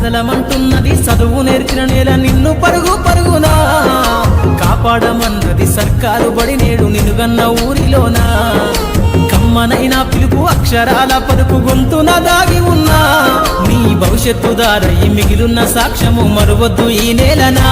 కదలమంటున్నది చదువు నేర్చిన నేల నిన్ను పరుగు పరుగునా కాపాడమన్నది సర్కారు బడి నేడు నిలుగన్న ఊరిలోనా కమ్మనైనా పిలుపు అక్షరాల పలుకు గొంతున దాగి ఉన్నా నీ భవిష్యత్తు దారై మిగిలున్న సాక్ష్యము మరువద్దు ఈ నేలనా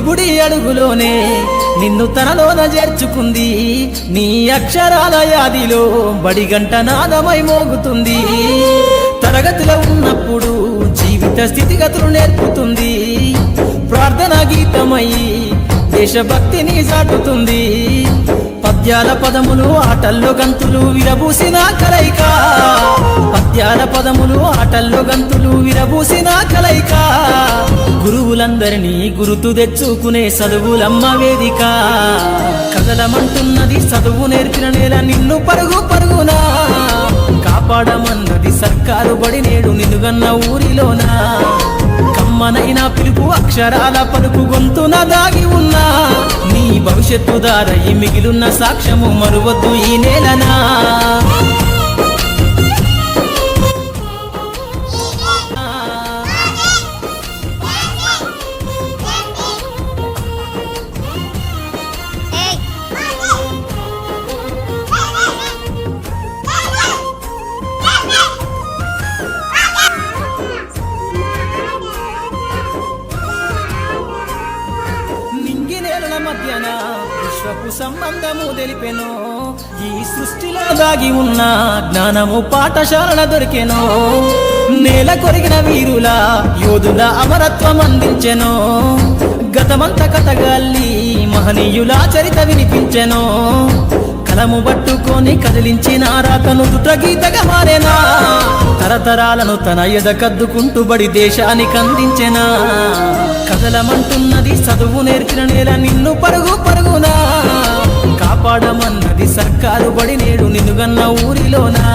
బుడి అడుగులోనే నిన్ను తనలోన చేర్చుకుంది నీ అక్షరాల యాదిలో బడిగంట నాదమై మోగుతుంది తరగతిలో ఉన్నప్పుడు జీవిత స్థితిగతులు నేర్పుతుంది ప్రార్థన గీతమై దేశభక్తిని చాటుతుంది పద్యాల పదములు ఆటల్లో గంతులు విరబూసిన కలయిక పద్యాల పదములు ఆటల్లో గంతులు విరబూసిన కలయిక గురువులందరినీ గురుతు తెచ్చుకునే చదువులమ్మ వేదిక కదలమంటున్నది చదువు నేర్చిన నేల నిన్ను పరుగు పరుగునా కాపాడమన్నది సర్కారు బడి నేడు నిలుగన్న ఊరిలోనా కమ్మనైనా పిలుపు అక్షరాల పలుకు గొంతున దాగి ఉన్నా నీ భవిష్యత్తు దారై మిగిలున్న సాక్ష్యము మరువద్దు ఈ నేలనా మధ్యన విశ్వపు సంబంధము తెలిపెను ఈ సృష్టిలో దాగి ఉన్న జ్ఞానము పాఠశాలల దొరికెను నేల కొరిగిన వీరుల యోధుల అమరత్వం అందించెను గతమంత కథగాల్లి మహనీయుల చరిత వినిపించెను కలము పట్టుకొని కదిలించిన రాతను దుట గీతగా మారేనా తరతరాలను తన ఎదకద్దుకుంటూ బడి దేశానికి అందించెనా కదలమంటున్నది చదువు నేర్చిన నేల నిన్ను పరుగు పరుగునా కాపాడమన్నది సర్కారు బడి నేడు నిలుగన్న ఊరిలోనా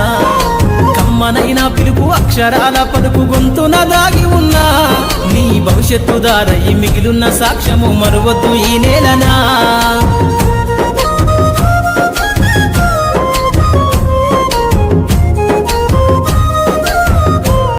కమ్మనైనా పిలుపు అక్షరాల పలుకు గొంతున దాగి ఉన్నా నీ భవిష్యత్తు దారై మిగిలున్న సాక్ష్యము మరువద్దు ఈ నేలనా